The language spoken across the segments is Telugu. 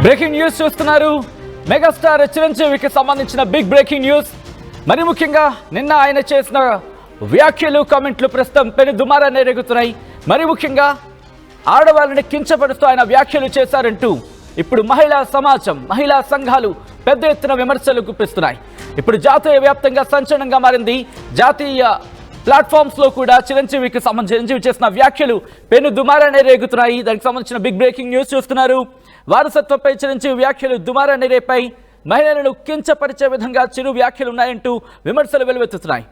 బ్రేకింగ్ న్యూస్ చూస్తున్నారు. మెగాస్టార్ చిరంజీవికి సంబంధించిన బిగ్ బ్రేకింగ్ న్యూస్. మరి ముఖ్యంగా నిన్న ఆయన చేసిన వ్యాఖ్యలు, కామెంట్లు ప్రస్తుతం పెను దుమారాన్ని రేగుతున్నాయి. మరి ముఖ్యంగా ఆడవాళ్ళని కించపరుస్తూ ఆయన వ్యాఖ్యలు చేశారంటూ ఇప్పుడు మహిళా సమాజం, మహిళా సంఘాలు పెద్ద ఎత్తున విమర్శలు గుప్పిస్తున్నాయి. ఇప్పుడు జాతీయ వ్యాప్తంగా సంచలనంగా మారింది. జాతీయ ప్లాట్ఫామ్స్ లో కూడా చిరంజీవికి సంబంధించి చేసిన వ్యాఖ్యలు పెను దుమారాన్ని రేగుతున్నాయి. దానికి సంబంధించిన బిగ్ బ్రేకింగ్ న్యూస్ చూస్తున్నారు. వారసత్వంపై చిరంజీవి వ్యాఖ్యలు దుమారాన్ని రేపాయి. మహిళలను కించపరిచే విధంగా చిరు వ్యాఖ్యలు ఉన్నాయంటూ విమర్శలు వెలువెత్తుతున్నాయి.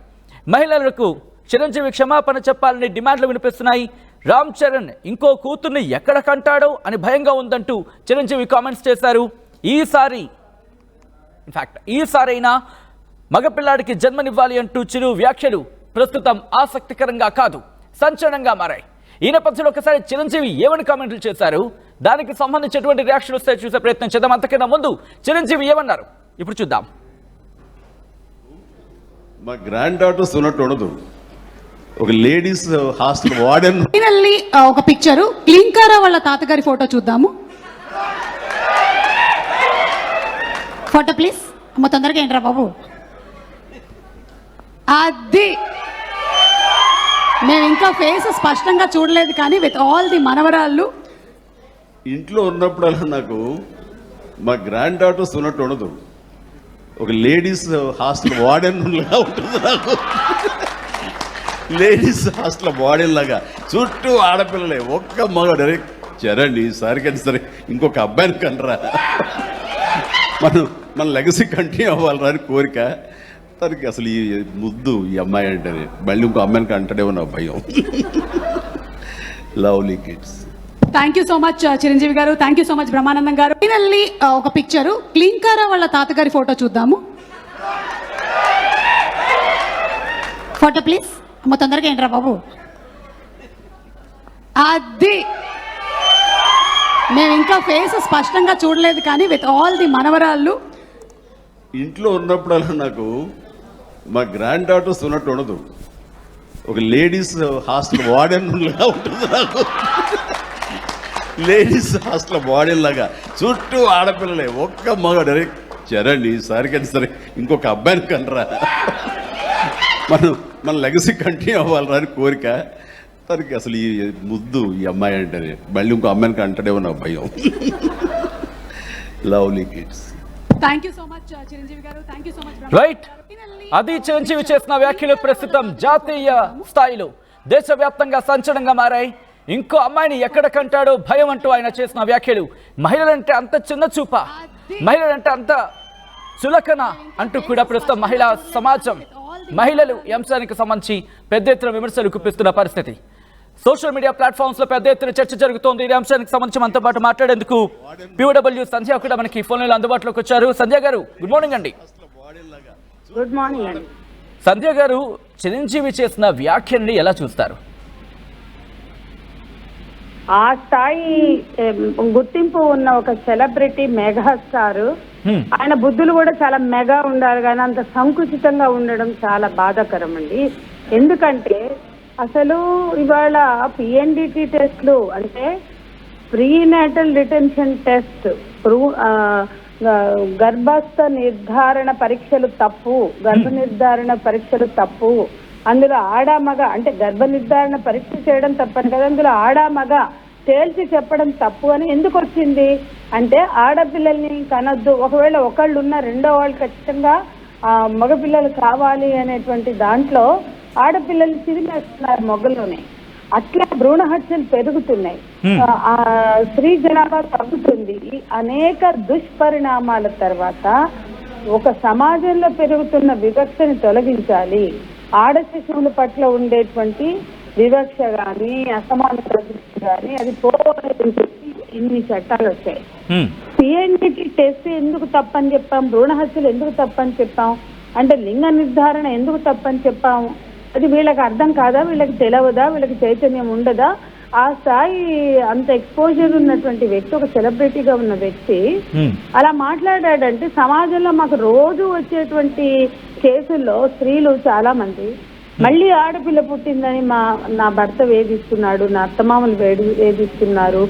మహిళలకు చిరంజీవి క్షమాపణ చెప్పాలని డిమాండ్లు వినిపిస్తున్నాయి. రామ్ చరణ్ ఇంకో కూతుర్ని ఎక్కడ కంటాడో అని భయంగా ఉందంటూ చిరంజీవి కామెంట్స్ చేశారు. ఈసారైనా మగపిల్లాడికి జన్మనివ్వాలి అంటూ చిరు వ్యాఖ్యలు ప్రస్తుతం ఆసక్తికరంగా కాదు, సంచలనంగా మారాయి. ఈ నేపథ్యంలో ఒకసారి చిరంజీవి ఏమని కామెంట్లు చేశారు, దానికి సంబంధించినటువంటి రియాక్షన్ వస్తే చూసే ప్రయత్నం చేద్దాం. అంతకన్నా ముందు చిరంజీవి ఏమన్నారు ఇప్పుడు చూద్దాం. మా గ్రాండ్ డాటర్స్ ఉన్నట్టు ఉండదు. ఒక లేడీస్ హాస్టల్ వార్డెన్. ఫైనల్లీ ఒక పిక్చరు క్లింకారా వాళ్ళ తాతగారి ఫోటో చూద్దాము. Photo please. అమ్మ తొందరగా ఏంట్రా బాబు. అది మేము ఇంకా ఫేస్ స్పష్టంగా చూడలేదు, కానీ విత్ ఆల్ ది మనవరాళ్ళు ఇంట్లో ఉన్నప్పుడల్లా నాకు మా గ్రాండ్ డాటర్స్ ఉన్నట్టు ఉండదు. ఒక లేడీస్ హాస్టల్ వార్డెన్ లాగా ఉంటుంది నాకు. లేడీస్ హాస్టల్ వార్డెన్ లాగా చుట్టూ ఆడపిల్లలే, ఒక్క మగ చరణ్ ఈసారికి సరే ఇంకొక అబ్బాయిని కంటరా, మన లెగసీ కంటిన్యూ అవ్వాలరా అని కోరిక. తనకి అసలు ఈ ముద్దు ఈ అమ్మాయి అంటే మళ్ళీ ఇంకో అమ్మాయిని కంటడేమో నా భయం. Lovely kids. Thank you so much Chiranjeevi గారు. Thank you so much Brahmanandam గారు. ఫైనల్లీ ఒక పిక్చరు క్లింకారా వాళ్ళ తాతగారి ఫోటో చూద్దాము. Photo please. అమ్మ తొందరగా ఏంట్రా బాబు. అది మేము ఇంకా ఫేస్ స్పష్టంగా చూడలేదు, కానీ విత్ ఆల్ ది మనవరాళ్ళు ఇంట్లో ఉన్నప్పుడల్లా నాకు మా గ్రాండ్ డాటర్స్ ఉన్నట్టు ఉండదు. ఒక లేడీస్ హాస్టల్ వార్డెన్ లాగా ఉంటుంది నాకు. లేడీస్ హాస్టల్ వార్డెన్ లాగా చుట్టూ ఆడపిల్లలే, ఒక్క మగ చరణ్ ఈసారికి సరే ఇంకొక అబ్బాయిని కంటరా, మన లెగసీ కంటిన్యూ అవ్వాలరా అని కోరిక. తనకి అసలు ఈ ముద్దు ఈ అమ్మాయి అంటే మళ్ళీ ఇంకో అమ్మాయిని కంటడేమో నా భయం. Lovely kids. Thank you so much Chiranjeevi గారు. Thank you so much. Right, అది చిరంజీవి చేసిన వ్యాఖ్యలు ప్రస్తుతం జాతీయ స్థాయిలో దేశవ్యాప్తంగా సంచలనంగా మారాయి. ఇంకో అమ్మాయిని ఎక్కడ కంటాడో భయం అంటూ ఆయన చేసిన వ్యాఖ్యలు. మహిళలంటే అంత చిన్న చూప, మహిళలంటే అంత చులకన అంటూ కూడా ప్రస్తుతం మహిళా సమాజం, మహిళలు ఈ అంశానికి సంబంధించి పెద్ద ఎత్తున విమర్శలు గుప్పిస్తున్న పరిస్థితి. సోషల్ మీడియా ప్లాట్ఫామ్స్ లో పెద్ద ఎత్తున చర్చ జరుగుతోంది. ఈ అంశానికి సంబంధించి మనతో పాటు మాట్లాడేందుకు POW సంధ్య కూడా మనకి ఫోన్లో అందుబాటులోకి వచ్చారు. సంధ్య గారు, గుడ్ మార్నింగ్ అండి. గుడ్ మార్నింగ్ అండి. సంధ్య గారు, చిరంజీవి చేసిన వ్యాఖ్యల్ని ఎలా చూస్తారు? ఆ స్థాయి గుర్తింపు ఉన్న ఒక సెలబ్రిటీ మెగాస్టార్, ఆయన బుద్ధులు కూడా చాలా మెగా ఉండాలి, కానీ అంత సంకుచితంగా ఉండడం చాలా బాధాకరం అండి. ఎందుకంటే అసలు ఇవాళ PNDT టెస్ట్లు అంటే ప్రీనేటల్ డిటెన్షన్ టెస్ట్, గర్భస్థ నిర్ధారణ పరీక్షలు తప్పు, గర్భ నిర్ధారణ పరీక్షలు తప్పు, అందులో ఆడామగ అంటే గర్భ నిర్ధారణ పరీక్ష చేయడం తప్పని కదా, అందులో ఆడామగ తేల్చి చెప్పడం తప్పు అని ఎందుకు వచ్చింది అంటే, ఆడపిల్లల్ని కనొద్దు, ఒకవేళ ఒకళ్ళు ఉన్న రెండో వాళ్ళు ఖచ్చితంగా మగపిల్లలు కావాలి అనేటువంటి దాంట్లో ఆడపిల్లలు చిరిమేస్తున్నారు మొగ్గలోనే. అట్లా భ్రూణ హత్యలు పెరుగుతున్నాయి, స్త్రీ జనాభా తగ్గుతుంది. అనేక దుష్పరిణామాల తర్వాత ఒక సమాజంలో పెరుగుతున్న వివక్షని తొలగించాలి. ఆడ శిశువుల పట్ల ఉండేటువంటి వివక్ష కానీ అసమానత కానీ అది పోవాలని చెప్పి ఇన్ని చట్టాలు వచ్చాయి. PNDT టెస్ట్ ఎందుకు తప్పని చెప్పాం, భ్రూణ హత్యలు ఎందుకు తప్పని చెప్పాం అంటే, లింగ నిర్ధారణ ఎందుకు తప్పని చెప్పాము, అది వీళ్ళకి అర్థం కాదా, వీళ్ళకి తెలియదా, వీళ్ళకి చైతన్యం ఉండదా? ఆ స్థాయి అంత ఎక్స్పోజర్ ఉన్నటువంటి వ్యక్తి, ఒక సెలబ్రిటీగా ఉన్న వ్యక్తి అలా మాట్లాడాడంటే, సమాజంలో మాకు రోజు వచ్చేటువంటి కేసుల్లో స్త్రీలు చాలా మంది మళ్ళీ ఆడపిల్ల పుట్టిందని నా భర్త వేధిస్తున్నాడు, నా అత్తమామలు వేధిస్తున్నారు,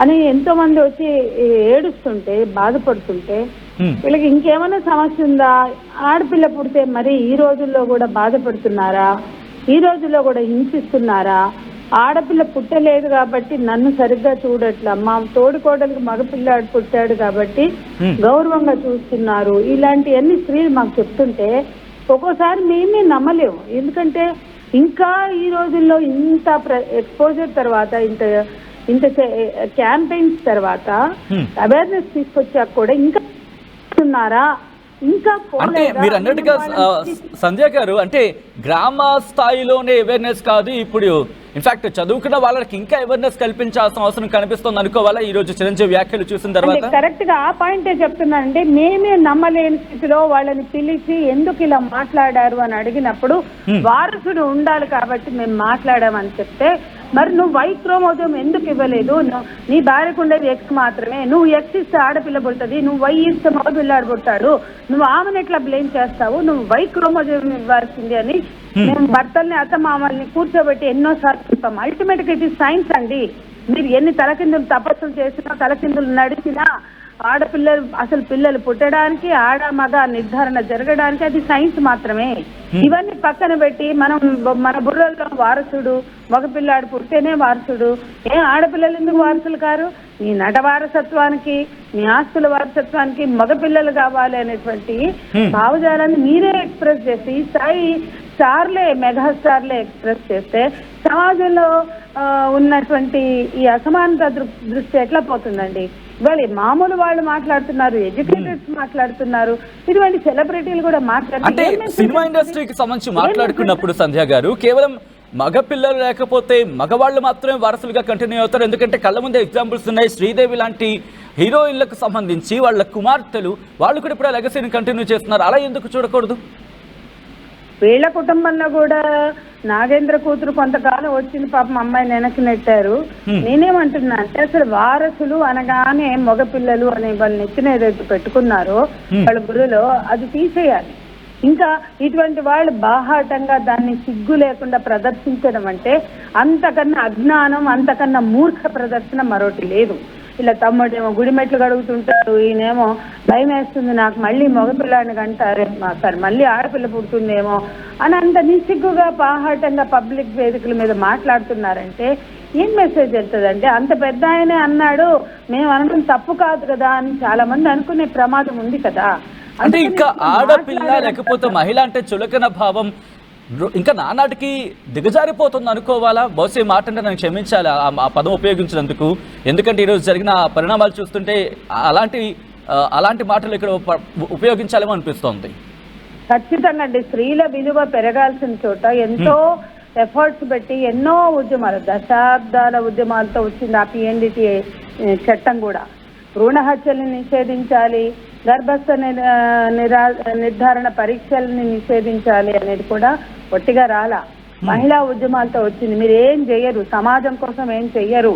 అని ఎంతో మంది వచ్చి ఏడుస్తుంటే బాధపడుతుంటే వీళ్ళకి ఇంకేమైనా సమస్య ఉందా? ఆడపిల్ల పుడితే మరి ఈ రోజుల్లో కూడా బాధపడుతున్నారా? ఈ రోజుల్లో కూడా హింసిస్తున్నారా? ఆడపిల్ల పుట్టలేదు కాబట్టి నన్ను సరిగ్గా చూడట్లా, మా తోడుకోడలికి మగపిల్లాడు పుట్టాడు కాబట్టి గౌరవంగా చూస్తున్నారు, ఇలాంటివన్నీ స్త్రీలు మాకు చెప్తుంటే ఒక్కోసారి మేమే నమ్మలేము. ఎందుకంటే ఇంకా ఈ రోజుల్లో ఇంత ఎక్స్పోజర్ తర్వాత, ఇంత క్యాంపెయిన్స్ తర్వాత, అవేర్నెస్ తీసుకొచ్చాక కూడా ఇంకా ఉన్నారా? ఇంకా అంటే మీరు అన్నట్టుగా సంధ్య గారు, అంటే గ్రామ స్థాయిలోనే అవేర్నెస్ కాదు, ఇప్పుడు ఇన్ఫాక్ట్ చదువుకున్న వాళ్ళకి ఇంకా అవేర్నెస్ కల్పించాల్సిన అవసరం కనిపిస్తుంది అనుకోవాలా ఈ రోజు చిరంజీవి వ్యాఖ్యలు చూసిన తర్వాత? కరెక్ట్ గా ఆ పాయింటే చెప్తున్నానండి. మేమే నమ్మలేని స్థితిలో వాళ్ళని పిలిచి ఎందుకు ఇలా మాట్లాడారు అని అడిగినప్పుడు వారసుడు ఉండాలి కాబట్టి మేము మాట్లాడామని చెప్తే, మరి నువ్వు వై క్రోమోజోమ్ ఎందుకు ఇవ్వలేదు? నీ భార్యకు ఉండేది ఎక్స్ మాత్రమే, నువ్వు ఎక్స్ ఇస్తే ఆడపిల్ల పుడుతుంది, నువ్వు వై ఇస్తే మగపిల్లాడు పుట్టాడు, నువ్వు ఆమెను ఎట్లా బ్లేమ్ చేస్తావు? నువ్వు వై క్రోమోజోమ్ ఇవ్వాల్సింది అని మేము భర్తల్ని అత్తమామల్ని కూర్చోబెట్టి ఎన్నోసార్లు చెప్తాం. అల్టిమేట్ గా ఇది సైన్స్ అండి. మీరు ఎన్ని తలకిందులు తపస్సులు చేసినా, తలకిందులు నడిచినా, ఆడపిల్లలు అసలు పిల్లలు పుట్టడానికి, ఆడ మగ నిర్ధారణ జరగడానికి అది సైన్స్ మాత్రమే. ఇవన్నీ పక్కన పెట్టి మన బుర్రల్లో వారసుడు, మగపిల్లాడు పుట్టితేనే వారసుడు, ఆడపిల్లలు ఎందుకు వారసులు కారు? నీ నట వారసత్వానికి, నీ ఆస్తుల వారసత్వానికి మగపిల్లలు కావాలి అనేటువంటి భావజాలాన్ని మీరే ఎక్స్ప్రెస్ చేసి, ఈ స్థాయి స్టార్లే, మెగాస్టార్లే ఎక్స్ప్రెస్ చేస్తే సమాజంలో ఉన్నటువంటి ఈ అసమానత దృష్టి ఎట్లా పోతుందండి? ఇవాళ మామూలు వాళ్ళు మాట్లాడుతున్నారు, ఎడ్యుకేటెడ్స్ మాట్లాడుతున్నారు, ఇటువంటి సెలబ్రిటీలు కూడా అంటే సినిమా ఇండస్ట్రీకి సంబంధించి మాట్లాడుకున్నప్పుడు సంధ్య గారు, కేవలం మగపిల్లలు లేకపోతే మగవాళ్ళు మాత్రమే వారసులుగా కంటిన్యూ అవుతారు. ఎందుకంటే కళ్ళ ముందే ఎగ్జాంపుల్స్ ఉన్నాయి. శ్రీదేవి లాంటి హీరోయిన్లకు సంబంధించి వాళ్ళ కుమార్తెలు వాళ్ళు కూడా ఇప్పుడు లెగసీని కంటిన్యూ చేస్తున్నారు. అలా ఎందుకు చూడకూడదు? వీళ్ళ కుటుంబంలో కూడా నాగేంద్ర కూతురు కొంతకాలం వచ్చింది, పాపం అమ్మాయిని వెనక్కి నెట్టారు. నేనేమంటున్నా అంటే అసలు వారసులు అనగానే మగపిల్లలు అనే వాళ్ళు నెచ్చిన ఏదైతే పెట్టుకున్నారో వాళ్ళ గురులో అది తీసేయాలి. ఇంకా ఇటువంటి వాళ్ళు బాహాటంగా దాన్ని సిగ్గు లేకుండా ప్రదర్శించడం అంటే అంతకన్నా అజ్ఞానం, అంతకన్నా మూర్ఖ ప్రదర్శన మరొకటి లేదు. ఇలా తమ్ముడేమో గుడి మెట్లు కడుగుతుంటాడు, ఈయనేమో భయం వేస్తుంది నాకు మళ్ళీ మగపిల్లాడిని కంటారే, సార్ మళ్ళీ ఆడపిల్ల పుడుతుందేమో అని అంత నిస్సిగ్గుగా బాహాటంగా పబ్లిక్ వేదికల మీద మాట్లాడుతున్నారంటే ఏం మెసేజ్ వెళ్తుందంటే, అంత పెద్ద ఆయనే అన్నాడు, మేము అనడం తప్పు కాదు కదా అని చాలా మంది అనుకునే ప్రమాదం ఉంది కదా. అంటే ఇంకా ఆడపిల్ల లేకపోతే మహిళ అంటే చులకన భావం ఇంకా నానాటికి దిగజారిపోతుంది అనుకోవాలా? బహుశా మాట అంటే నన్ను క్షమించాలి ఆ పదం ఉపయోగించినందుకు, ఎందుకంటే ఈరోజు జరిగిన పరిణామాలు చూస్తుంటే అలాంటి మాటలు ఇక్కడ ఉపయోగించాలేమో అనిపిస్తోంది. ఖచ్చితంగా అండి. స్త్రీల విలువ పెరగాల్సిన చోట ఎంతో ఎఫర్ట్స్ పెట్టి ఎన్నో ఉద్యమాలు, దశాబ్దాల ఉద్యమాలతో వచ్చింది ఆ PNDT చట్టం కూడా. భ్రూణ హత్యల్ని నిషేధించాలి, గర్భస్థ నిర్ధారణ పరీక్షల్ని నిషేధించాలి అనేది కూడా ఒట్టిగా రాలా, మహిళా ఉద్యమాలతో వచ్చింది. మీరు ఏం చెయ్యరు, సమాజం కోసం ఏం చెయ్యరు,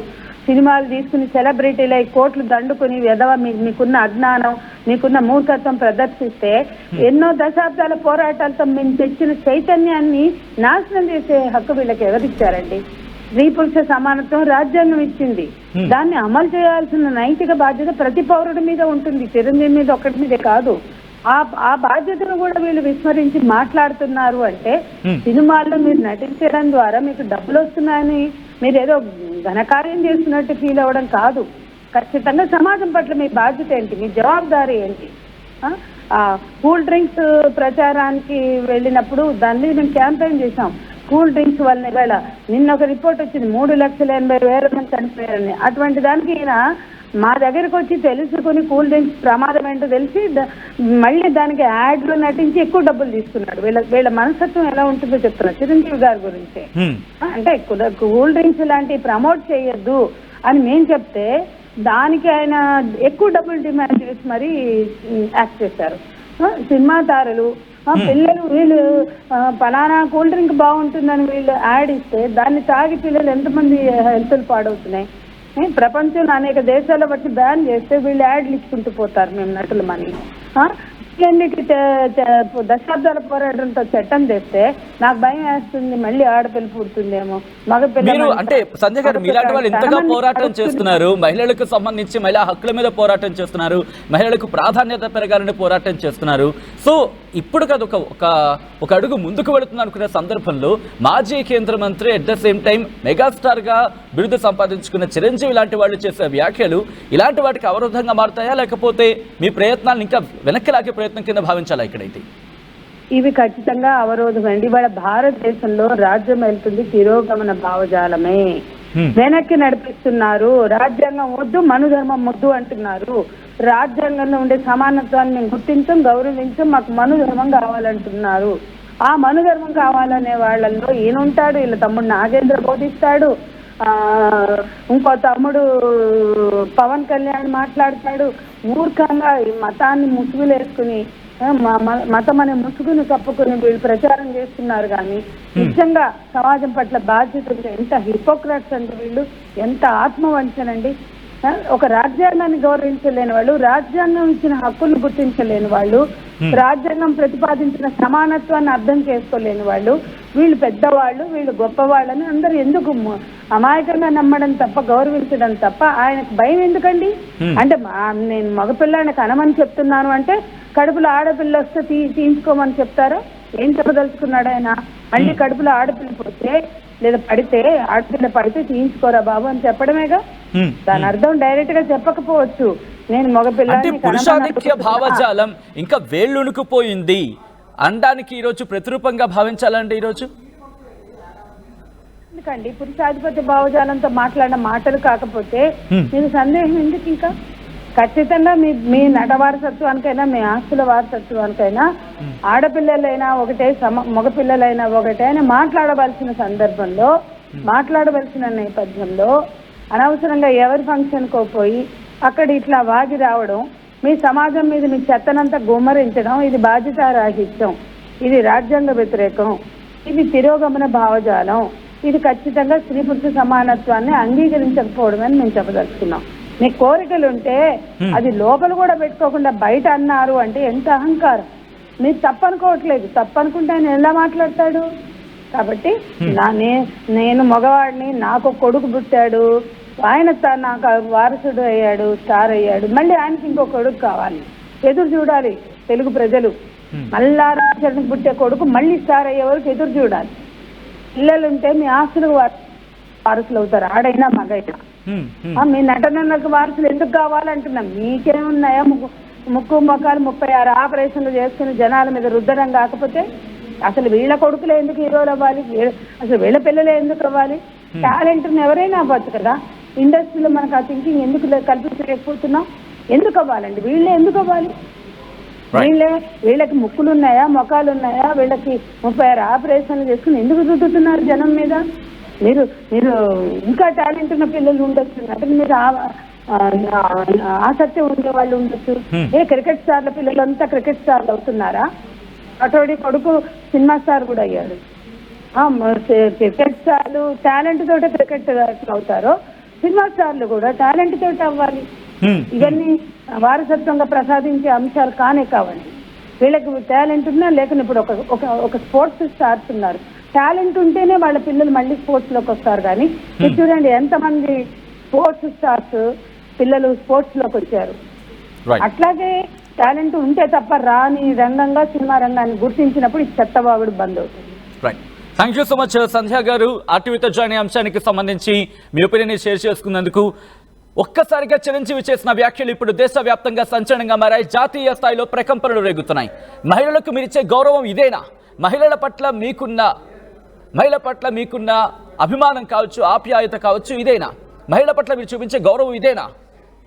సినిమాలు తీసుకుని సెలబ్రిటీలై కోట్లు దండుకుని మీకున్న అజ్ఞానం, మీకున్న మూర్ఖత్వం ప్రదర్శిస్తే ఎన్నో దశాబ్దాల పోరాటాలతో మేము తెచ్చిన చైతన్యాన్ని నాశనం చేసే హక్కు వీళ్ళకి ఎవరిచ్చారండి? స్త్రీ పురుష సమానత్వం రాజ్యాంగం ఇచ్చింది, దాన్ని అమలు చేయాల్సిన నైతిక బాధ్యత ప్రతి పౌరుడి మీద ఉంటుంది, చిరంజీవి మీద ఒక్కటి మీదే కాదు. ఆ బాధ్యతను కూడా వీళ్ళు విస్మరించి మాట్లాడుతున్నారు అంటే సినిమాల్లో మీరు నటించడం ద్వారా మీకు డబ్బులు వస్తున్నాయని మీరు ఏదో ఘనకార్యం చేస్తున్నట్టు ఫీల్ అవ్వడం కాదు. ఖచ్చితంగా సమాజం పట్ల మీ బాధ్యత ఏంటి, మీ జవాబుదారీ ఏంటి? కూల్ డ్రింక్స్ ప్రచారానికి వెళ్ళినప్పుడు దాని మీద మేము క్యాంపెయిన్ చేసాం. కూల్ డ్రింక్స్ వల్ల ఇవాళ నిన్న ఒక రిపోర్ట్ వచ్చింది 3,80,000 మంది చనిపోయారని. అటువంటి దానికి ఈయన మా దగ్గరకు వచ్చి తెలుసుకుని కూల్ డ్రింక్స్ ప్రమాదం ఏంటో తెలిసి మళ్ళీ దానికి యాడ్లు నటించి ఎక్కువ డబ్బులు తీసుకున్నాడు. వీళ్ళ మనస్తత్వం ఎలా ఉంటుందో చెప్తున్నారు చిరంజీవి గారి గురించి. అంటే కూల్ డ్రింక్స్ లాంటివి ప్రమోట్ చేయొద్దు అని మేము చెప్తే దానికి ఆయన ఎక్కువ డబ్బులు డిమాండ్ చేసి మరీ యాక్ట్ చేశారు. సినిమా తారలు పిల్లలు వీళ్ళు ఫలానా కూల్ డ్రింక్ బాగుంటుందని వీళ్ళు యాడ్ ఇస్తే దాన్ని తాగి పిల్లలు ఎంతమంది హెల్త్లు పాడవుతున్నాయి. ప్రపంచంలో అనేక దేశాల బట్టి బ్యాన్ చేస్తే వీళ్ళు యాడ్లు ఇచ్చుకుంటూ పోతారు మేము నటులమని. ఎన్నికి దశాబ్దాల పోరాటంతో చట్టం తెస్తే నాకు భయం వేస్తుంది, మళ్ళీ ఆడపిల్ల పుడుతుందేమో, మీరు అంటే సంజయ్ గారు మీలాంటి వాళ్ళు ఎంతగా పోరాటం చేస్తున్నారు, మహిళలకు సంబంధించి మహిళా హక్కుల మీద పోరాటం చేస్తున్నారు, మహిళలకు ప్రాధాన్యత పెరగాలని పోరాటం చేస్తున్నారు. సో ఇప్పుడు కదా ఒక అడుగు ముందుకు వెళుతుంది అనుకునే సందర్భంలో మాజీ కేంద్ర మంత్రి at the same time megastar గా బిరుదు సంపాదించుకున్న చిరంజీవి లాంటి వాళ్ళు చేసే వ్యాఖ్యలు ఇలాంటి వాటికి అవరోధంగా మారుతాయా, లేకపోతే మీ ప్రయత్నాలను ఇంకా వెనక్కి లాగే ప్రయత్నం కింద భావించాలా ఇక్కడైతే? ఇవి ఖచ్చితంగా అవరోధం అండి. ఇవాళ భారతదేశంలో రాజ్యం వెళ్తుంది తిరోగమన భావజాలమే. వెనక్కి నడిపిస్తున్నారు. రాజ్యాంగం వద్దు, మనుధర్మం వద్దు అంటున్నారు. రాజ్యాంగంలో ఉండే సమానత్వాన్ని మేము గుర్తించం, గౌరవించం, మాకు మనుధర్మం కావాలంటున్నారు. ఆ మనుధర్మం కావాలనే వాళ్ళల్లో ఈయనుంటాడు, వీళ్ళ తమ్ముడు నాగేంద్ర బోధిస్తాడు, ఇంకో తమ్ముడు పవన్ కళ్యాణ్ మాట్లాడతాడు. మూర్ఖంగా ఈ మతాన్ని ముసుగులేసుకుని మతం అనే ముసుగును కప్పుకుని వీళ్ళు ప్రచారం చేస్తున్నారు. కానీ నిజంగా సమాజం పట్ల బాధ్యత ఎంత హిపోక్రాట్స్ అంటే వీళ్ళు, ఎంత ఆత్మవంచనండి. ఒక రాజ్యాంగాన్ని గౌరవించలేని వాళ్ళు, రాజ్యాంగం ఇచ్చిన హక్కులు గుర్తించలేని వాళ్ళు, రాజ్యాంగం ప్రతిపాదించిన సమానత్వాన్ని అర్థం చేసుకోలేని వాళ్ళు, వీళ్ళు పెద్దవాళ్ళు, వీళ్ళు గొప్పవాళ్ళని అందరూ ఎందుకు అమాయకంగా నమ్మడం తప్ప, గౌరవించడం తప్ప ఆయనకు భయం ఎందుకండి? అంటే నేను మగపిల్లాన్ని కనమని చెప్తున్నాను అంటే కడుపులో ఆడపిల్ల వస్తే తీయించుకోమని చెప్తారా? ఏం చెప్పదలుచుకున్నాడు ఆయన? మళ్ళీ కడుపులో ఆడపిల్ల పుడితే లేదా పడితే, ఆడపిల్ల పడితే తీయించుకోరా బాబు అని చెప్పడమేగా. దాని అర్థం డైరెక్ట్ గా చెప్పకపోవచ్చు. నేను మగపిల్లని పురుషాధిక్య భావజాలం ఇంకా వేళ్ళునుకుపోయింది అనడానికి ఈరోజు ప్రతిరూపంగా భావించాలండి ఈరోజు. ఎందుకండి పురుషాధిపత్య భావజాలంతో మాట్లాడిన మాటలు కాకపోతే మీకు సందేహం ఎందుకు? ఇంకా ఖచ్చితంగా మీ నట వారసత్వానికైనా, మీ ఆస్తుల వారసత్వానికైనా ఆడపిల్లలైనా ఒకటే, మగపిల్లలైనా ఒకటే అని మాట్లాడవలసిన సందర్భంలో, మాట్లాడవలసిన నేపథ్యంలో అనవసరంగా ఎవరి ఫంక్షన్కో పోయి అక్కడ ఇట్లా వాగి రావడం, మీ సమాజం మీద మీ చెత్తనంతా గుమ్మరించడం, ఇది బాధ్యతారాహిత్యం, ఇది రాజ్యాంగ వ్యతిరేకం, ఇది తిరోగమన భావజాలం, ఇది ఖచ్చితంగా స్త్రీ పురుష సమానత్వాన్ని అంగీకరించకపోవడం అని మేము చెప్పదలుచుకున్నాం. మీ కోరికలు ఉంటే అది లోపల కూడా పెట్టుకోకుండా బయట అన్నారు అంటే ఎంత అహంకారం. మీరు తప్పనుకోవట్లేదు, తప్పనుకుంటే ఆయన ఎలా మాట్లాడతాడు? కాబట్టి నేను మగవాడిని, నాకు కొడుకు పుట్టాడు, ఆయన నాకు వారసుడు అయ్యాడు, స్టార్ అయ్యాడు, మళ్ళీ ఆయనకి ఇంకో కొడుకు కావాలి, ఎదురు చూడాలి తెలుగు ప్రజలు. మళ్ళా రామచరణకు పుట్టే కొడుకు మళ్ళీ స్టార్ అయ్యే వరకు ఎదురు చూడాలి. పిల్లలుంటే మీ ఆస్తులకు వారసులు అవుతారు, ఆడైనా మగైనా. మీ నటనలకు వారసులు ఎందుకు కావాలంటున్నాం? మీకేమున్నాయా? ముక్కు మొక్కలు 36 ఆపరేషన్లు చేసుకుని జనాల మీద రుద్దడం కాకపోతే అసలు వీళ్ళ కొడుకులే ఎందుకు హీరోలు అవ్వాలి? అసలు వీళ్ళ పిల్లలే ఎందుకు అవ్వాలి? టాలెంట్ ఎవరైనా అవ్వచ్చు కదా. ఇండస్ట్రీలో మనకు ఆ థింకింగ్ ఎందుకు కల్పించలేకపోతున్నాం? ఎందుకు అవ్వాలండి? వీళ్ళే ఎందుకు అవ్వాలి? వీళ్ళకి ముక్కులు ఉన్నాయా, మొఖాలు ఉన్నాయా? వీళ్ళకి 36 ఆపరేషన్లు చేసుకుని ఎందుకు రుద్దుతున్నారు జనం మీద? మీరు ఇంకా టాలెంట్ ఉన్న పిల్లలు ఉండొచ్చు, నటన మీద ఆసక్తి ఉండే వాళ్ళు ఉండొచ్చు. క్రికెట్ స్టార్ల పిల్లలంతా క్రికెట్ స్టార్లు అవుతున్నారా? అటోడి కొడుకు సినిమా స్టార్ కూడా అయ్యాడు. క్రికెట్ స్టార్లు టాలెంట్ తోటే క్రికెట్ అవుతారో, సినిమా స్టార్లు కూడా టాలెంట్ తోటి అవ్వాలి. ఇవన్నీ వారసత్వంగా ప్రసాదించే అంశాలు కానే కావండి. వీళ్ళకి టాలెంట్ ఉన్నా లేకుండా ఇప్పుడు ఒక స్పోర్ట్స్ స్టార్స్ ఉన్నారు. టాలెంట్ ఉంటేనే వాళ్ళ పిల్లలు మళ్ళీ స్పోర్ట్స్ లోకి వస్తారు. కానీ చూడండి ఎంతమంది స్పోర్ట్స్ స్టార్స్ పిల్లలు స్పోర్ట్స్ లోకి వచ్చారు. అట్లాగే టాలెంట్ ఉంటే తప్ప రాని రంగంగా సినిమా రంగాన్ని గుర్తించినప్పుడు ఈ చెత్తబాగుడు బంద్ అవుతుంది. థ్యాంక్ యూ సో మచ్ సంధ్య గారు. ఆర్టీవీతో జాయిన్ అంశానికి సంబంధించి మీ ఒపీనియన్ షేర్ చేసుకున్నందుకు. ఒక్కసారిగా చిరంజీవి చేసిన వ్యాఖ్యలు ఇప్పుడు దేశవ్యాప్తంగా సంచలనంగా మారాయి, జాతీయ స్థాయిలో ప్రకంపనలు రేగుతున్నాయి. మహిళలకు మీరిచ్చే గౌరవం ఇదేనా? మహిళల పట్ల మీకున్న అభిమానం కావచ్చు, ఆప్యాయత కావచ్చు, ఇదేనా? మహిళల పట్ల మీరు చూపించే గౌరవం ఇదేనా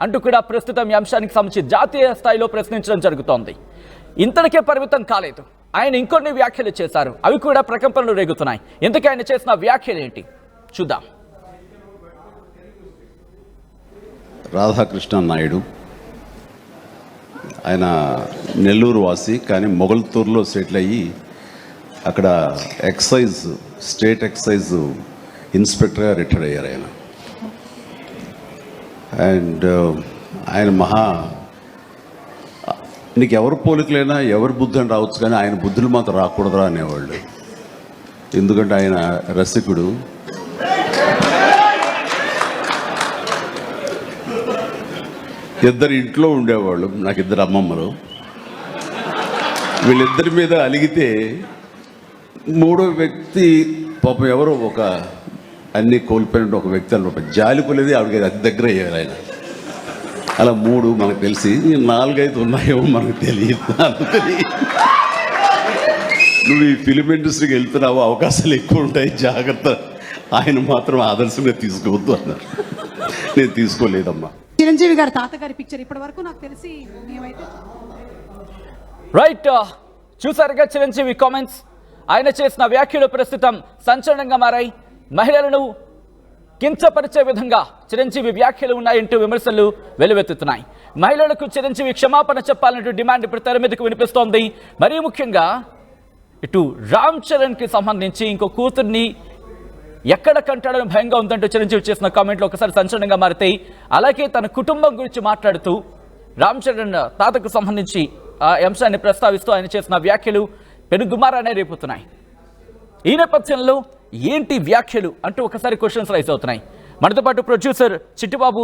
అంటూ కూడా ప్రస్తుతం ఈ అంశానికి సంబంధించి జాతీయ స్థాయిలో ప్రశ్నించడం జరుగుతోంది. ఇంతటికే పరిమితం కాలేదు, ఆయన ఇంకొన్ని వ్యాఖ్యలు చేశారు, అవి కూడా ప్రకంపనలు రేగుతున్నాయి. ఇంతకీ ఆయన చేసిన వ్యాఖ్యలు ఏంటి చూద్దాం. రాధాకృష్ణ నాయుడు ఆయన నెల్లూరు వాసి, కానీ మొగల్తూరులో సెటిల్ అయ్యి అక్కడ స్టేట్ ఎక్సైజ్ ఇన్స్పెక్టర్గా రిటైర్ అయ్యారు ఆయన. అండ్ ఆయన నీకు ఎవరి పోలికలైనా ఎవరి బుద్ధి అని రావచ్చు, కానీ ఆయన బుద్ధులు మాత్రం రాకూడదురా అనేవాళ్ళు. ఎందుకంటే ఆయన రసికుడు. ఇద్దరు ఇంట్లో ఉండేవాళ్ళు, నాకు ఇద్దరు అమ్మమ్మలు. వీళ్ళిద్దరి మీద అలిగితే మూడో వ్యక్తి పాపం ఎవరో ఒక అన్నీ కోల్పోయిన ఒక వ్యక్తి అనమాట, జాలిపోలేదు ఆవిడకి అతి దగ్గర అయ్యారు ఆయన. అలా మూడు మనకు తెలిసి 4-5 ఉన్నాయేమో మనకు తెలియదు. అందుకని నువ్వు ఈ ఫిలిం ఇండస్ట్రీకి వెళ్తున్నావు, అవకాశాలు ఎక్కువ ఉంటాయి, జాగ్రత్త, ఆయన మాత్రం ఆదర్శంగా తీసుకోవద్దు అన్నారు. నేను తీసుకోలేదమ్మా. చిరంజీవి గారి తాతగారి పిక్చర్ ఇప్పటి వరకు నాకు తెలిసి మేమైతే రైట్, చూసారుగా చిరంజీవి కామెంట్స్. ఆయన చేసిన వ్యాఖ్యలు ప్రస్తుతం సంచలనంగా మారాయి. మహిళలను కించపరిచే విధంగా చిరంజీవి వ్యాఖ్యలు ఉన్నాయంటూ విమర్శలు వెలువెత్తుతున్నాయి. మహిళలకు చిరంజీవి క్షమాపణ చెప్పాలంటూ డిమాండ్ ఇప్పుడు తెర మీదకు వినిపిస్తోంది. మరీ ముఖ్యంగా ఇటు రామ్ చరణ్కి సంబంధించి ఇంకో కూతుర్ని ఎక్కడ కంటాడని భయంగా ఉందంటూ చిరంజీవి చేసిన కామెంట్లు ఒకసారి సంచలనంగా మారుతాయి. అలాగే తన కుటుంబం గురించి మాట్లాడుతూ రామ్ చరణ్ తాతకు సంబంధించి ఆ అంశాన్ని ప్రస్తావిస్తూ ఆయన చేసిన వ్యాఖ్యలు పెను దుమారాన్ని రేపుతున్నాయి. ఈ నేపథ్యంలో ఏంటి వ్యాఖ్యలు అంటూ ఒకసారి క్వశ్చన్స్ రైజ్ అవుతున్నాయి. మనతో పాటు ప్రొడ్యూసర్ చిట్టుబాబు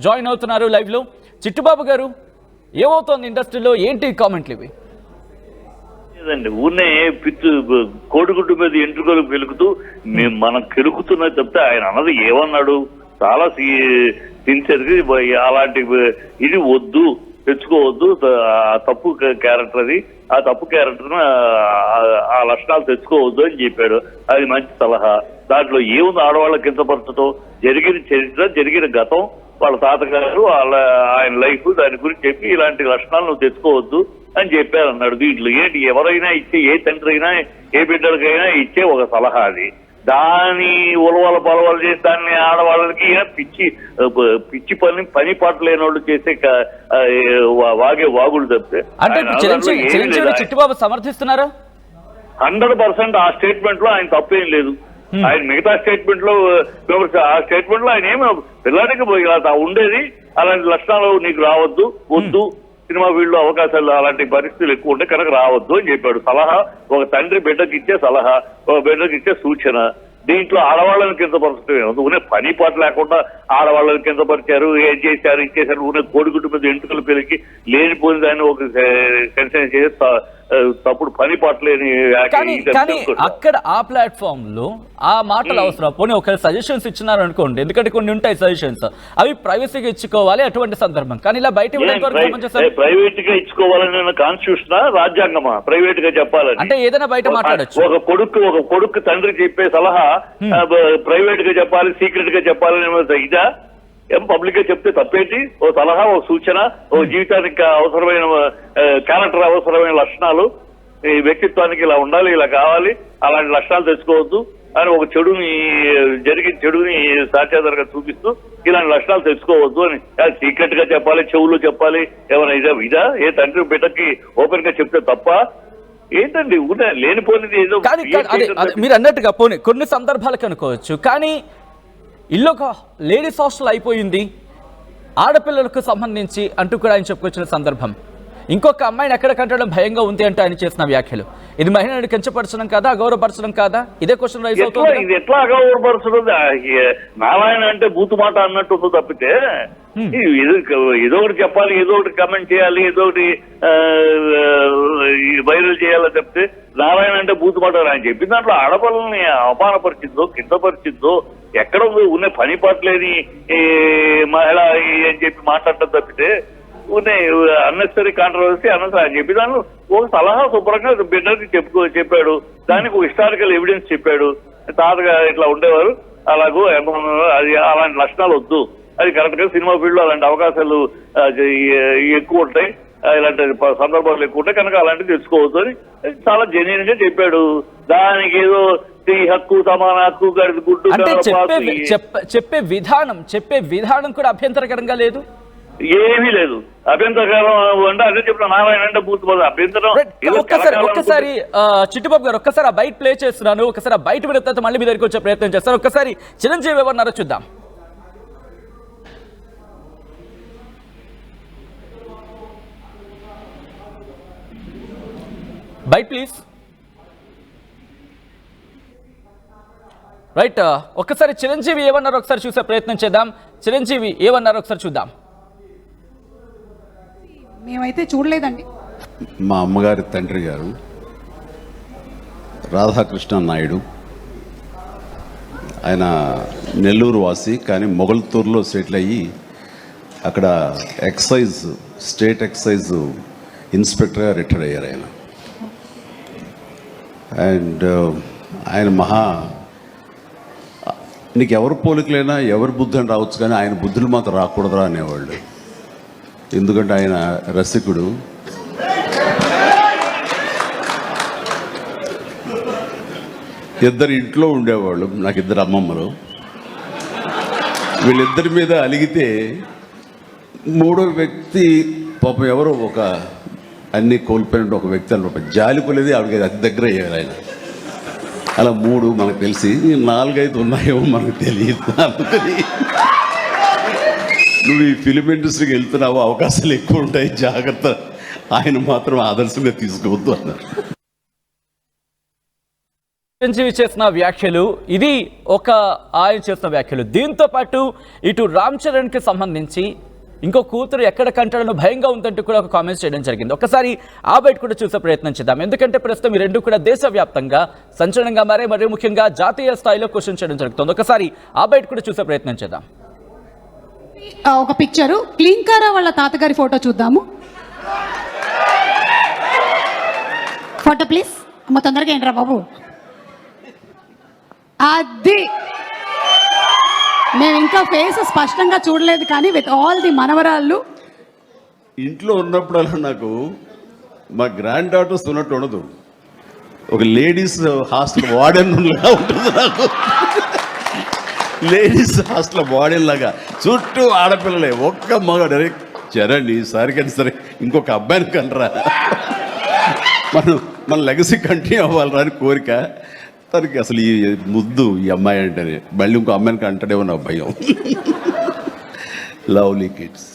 జాయిన్ అవుతున్నారు లైవ్లో. చిట్టుబాబు గారు, ఏమవుతోంది ఇండస్ట్రీలో, ఏంటి కామెంట్లు ఇవి? లేదండి, ఊరినే పిచ్చు కోడిగుడ్డు మీద ఎంట్రుకలు పెలుకుతూ మనం కెలుకుతున్నది చెప్తే ఆయన అన్నది ఏమన్నాడు, చాలా సిన్సియర్గా అలాంటి ఇది వద్దు, తెచ్చుకోవద్దు, తప్పు క్యారెక్టర్ అది, ఆ తప్పు క్యారెక్టర్ ఆ లక్షణాలు తెచ్చుకోవద్దు అని చెప్పాడు. అది మంచి సలహా. దాంట్లో ఏముంది ఆడవాళ్ళ కిందపరచడం, జరిగిన చరిత్ర, జరిగిన గతం, వాళ్ళ తాతగారు, ఆయన లైఫ్, దాని గురించి చెప్పి ఇలాంటి లక్షణాలు నువ్వు తెచ్చుకోవద్దు అని చెప్పారు అన్నాడు. దీంట్లో ఏంటి, ఎవరైనా ఇచ్చే, ఏ తండ్రి అయినా ఏ బిడ్డలకైనా ఇచ్చే ఒక సలహా అది. దాని ఉలవల పొలవలు చేసి దాన్ని ఆడవాళ్ళకి పిచ్చి పని పాట లేని వాళ్ళు చేసే వాగే వాగులు తప్పితే అంటే చిట్టుబాబు సమర్థిస్తున్నారా? 100% ఆ స్టేట్మెంట్ లో ఆయన తప్పేం లేదు. ఆయన మిగతా స్టేట్మెంట్ లో, ఆ స్టేట్మెంట్ లో ఆయన ఏమి పిల్లాడికి ఉండేది అలాంటి లక్షణాలు నీకు రావద్దు, వద్దు, సినిమా ఫీల్డ్ లో అవకాశాలు అలాంటి పరిస్థితులు ఎక్కువ ఉంటే కనుక రావద్దు అని చెప్పాడు. సలహా, ఒక తండ్రి బిడ్డకి ఇచ్చే సలహా, ఒక బిడ్డకి ఇచ్చే సూచన. దీంట్లో ఆడవాళ్ళని కిందపరచడం ఏముంది? పని పాట లేకుండా ఆడవాళ్ళని కిందపరిచారు, ఏం చేశారు, ఇచ్చేసారు, కోడిగుడ్డు మీద ఎంటుకలు పెరిగి లేనిపోయిన దాన్ని ఒక కన్సెషన్ చేసి తప్పుడు పని పట్టలేని. కానీ అక్కడ ఆ ప్లాట్ఫామ్ లో ఆ మాటలు అవసరం. పోనీ ఒక సజెషన్స్ ఇచ్చినారు అనుకోండి, ఎందుకంటే కొన్ని ఉంటాయి సజెషన్స్, అవి ప్రైవసీగా ఇచ్చుకోవాలి అటువంటి సందర్భం. కానీ ఇలా బయట ప్రైవేట్ గా ఇచ్చుకోవాలని కాన్స్టిట్యూషనా, రాజ్యాంగమా? ప్రైవేట్ గా చెప్పాలని అంటే ఏదైనా బయట మాట్లాడచ్చు. ఒక కొడుకు తండ్రి చెప్పే సలహా ప్రైవేట్ గా చెప్పాలి, సీక్రెట్ గా చెప్పాలని ఇదా? ఏం పబ్లిక్ గా చెప్తే తప్పేంటి? ఓ సలహా, ఓ సూచన, ఓ జీవితానికి అవసరమైన క్యారెక్టర్, అవసరమైన లక్షణాలు, ఈ వ్యక్తిత్వానికి ఇలా ఉండాలి, ఇలా కావాలి, అలాంటి లక్షణాలు తెచ్చుకోవద్దు అని ఒక చెడుని సాక్ష్యాధారంగా చూపిస్తూ ఇలాంటి లక్షణాలు తెచ్చుకోవద్దు అని సీక్రెట్ గా చెప్పాలి, చెవులు చెప్పాలి, ఏమైనా ఇదా? ఏ తండ్రి బిడ్డకి ఓపెన్ గా చెప్తే తప్ప ఏంటండి? లేనిపోయినది ఏదో. మీరు అన్నట్టుగా పోనీ కొన్ని సందర్భాలకు అనుకోవచ్చు, కానీ ఇల్లు ఒక లేడీస్ హాస్టల్ అయిపోయింది ఆడపిల్లలకు సంబంధించి అంటూ కూడా ఆయన చెప్పుకొచ్చిన సందర్భం. ఇంకొక అమ్మాయిని ఎక్కడ కంటడం భయంగా ఉంది అంటే ఆయన చేసిన వ్యాఖ్యలు, ఇది మహిళను కించపరచడం కాదా, అగౌరవపరచడం కాదా? ఇదే క్వశ్చన్ రైజ్ అవుతుంది. ఇది ఎట్లా అగౌరవపరచడం? నారాయణ అంటే బూతు మాట అన్నట్టు తప్పితే ఏదో ఒకటి చెప్పాలి, ఏదో ఒకటి కమెంట్ చేయాలి, ఏదో ఒకటి వైరల్ చేయాలని చెప్తే నారాయణ అంటే బూతు మాట ఆయన చెప్పిన దాంట్లో ఆడపిల్లల్ని అవమానపరిచిందో, కిందపరిచిందో ఎక్కడ ఉన్న పని పట్టలేని మహిళ అని చెప్పి మాట్లాడటం తప్పితే ఉన్నాయి అన్నెసరీ కాంట్రవర్సీ అన్నది ఆయన చెప్పి దాన్ని ఒక సలహా శుభ్రంగా బిడ్డకి చెప్పాడు. దానికి ఒక హిస్టారికల్ ఎవిడెన్స్ చెప్పాడు. తాతగా ఇట్లా ఉండేవారు, అలాగూ అది అలాంటి లక్షణాలు వద్దు, అది కరెక్ట్ గా సినిమా ఫీల్డ్ లో అలాంటి అవకాశాలు ఎక్కువ ఉంటాయి, ఇలాంటి సందర్భాలు ఎక్కువ ఉంటాయి కనుక అలాంటివి తెచ్చుకోవద్దు అని చాలా జెన్యూన్ గా చెప్పాడు. దానికి ఏదో హక్కు, సమాన హక్కు, గుడ్డు చెప్పే విధానం కూడా అభ్యంతరకరంగా లేదు, ఏమీ లేదు. అభ్యంతరకరం అంటే అదే చెప్పిన నారాయణ అంటే బూత్ అభ్యంతరం. ఒక్కసారి చిట్టుబాబు గారు ఒక్కసారి ఆ బయట ప్లే చేస్తున్నాను, ఒకసారి బయట విడత మళ్ళీ మీ దగ్గరికి వచ్చే ప్రయత్నం చేస్తాను. ఒక్కసారి చిరంజీవి ఎవరన్నారో చూద్దాం. Byte please. రైట్, ఒక్కసారి చిరంజీవి ఏమన్నారో ఒకసారి చూసే ప్రయత్నం చేద్దాం. చిరంజీవి ఏమన్నారో ఒకసారి చూద్దాం. మేమైతే చూడలేదండి. మా అమ్మగారి తండ్రి గారు రాధాకృష్ణ నాయుడు, ఆయన నెల్లూరు వాసి, కానీ మొగల్తూరులో సెటిల్ అయ్యి అక్కడ స్టేట్ ఎక్సైజ్ ఇన్స్పెక్టర్గా రిటైర్ అయ్యారు ఆయన. అండ్ ఆయన నీకు ఎవరు పోలికలైనా ఎవరి బుద్ధి అని రావచ్చు, కానీ ఆయన బుద్ధులు మాత్రం రాకూడదురా అనేవాళ్ళు. ఎందుకంటే ఆయన రసికుడు. ఇద్దరు ఇంట్లో ఉండేవాళ్ళు, నాకు ఇద్దరు అమ్మమ్మలు. వీళ్ళిద్దరి మీద అలిగితే మూడో వ్యక్తి పాపం ఎవరో ఒక అన్నీ కోల్పోయిన ఒక వ్యక్తి అని జాలి కొలేది ఆవిడకి అతి దగ్గర అయ్యారు ఆయన. అలా మూడు మనకు తెలిసి 4-5 ఉన్నాయేమో మనకు తెలియదు. అందుకని నువ్వు ఈ ఫిలిం ఇండస్ట్రీకి వెళ్తున్నావు, అవకాశాలు ఎక్కువ ఉంటాయి, జాగ్రత్త, ఆయన మాత్రం ఆదర్శంగా తీసుకోవద్దు అన్నారు. చిరంజీవి చేసిన వ్యాఖ్యలు, ఇది ఒక ఆయన చేసిన వ్యాఖ్యలు. దీంతో పాటు ఇటు రామ్ చరణ్కి సంబంధించి ఇంకో కూతురు ఎక్కడ కంటాడనో భయంగా ఉందంటూ కూడా ఒక కామెంట్స్ చేయడం జరిగింది. ఒకసారి ఆ బయట కూడా చూసే ప్రయత్నం చేద్దాం. ఎందుకంటే ప్రస్తుతం ఈ రెండు కూడా దేశవ్యాప్తంగా సంచలనంగా మారే, మరీ ముఖ్యంగా జాతీయ స్థాయిలో క్వశ్చన్ చేయడం జరుగుతుంది. ఒకసారి ఆ బయట కూడా చూసే ప్రయత్నం చేద్దాం. ఒక పిక్చరు క్లింకారా వాళ్ళ తాతగారి ఫోటో చూద్దాము. Photo please. అమ్మ తొందరగా ఏంట్రా బాబు. అది మేము ఇంకా ఫేస్ స్పష్టంగా చూడలేదు, కానీ విత్ ఆల్ ది మనవరాళ్ళు ఇంట్లో ఉన్నప్పుడల్లా నాకు మా గ్రాండ్ డాటర్స్ ఉన్నట్టు ఉండదు, ఒక లేడీస్ హాస్టల్ వార్డెన్ లాగా ఉంటుంది నాకు. లేడీస్ హాస్టల్ వార్డెన్ లాగా చుట్టూ ఆడపిల్లలే, ఒక్క మగాడు. చరణ్ ఈసారి కానీ సరే ఇంకొక అబ్బాయిని కంటరా, మన లెగసీ కంటిన్యూ అవ్వాలరా అని కోరిక. తనకి అసలు ఈ ముద్దు ఈ అమ్మాయి అంటేనే మళ్ళీ ఇంకో అమ్మాయిని కంటాడేమో నా భయం. Lovely kids.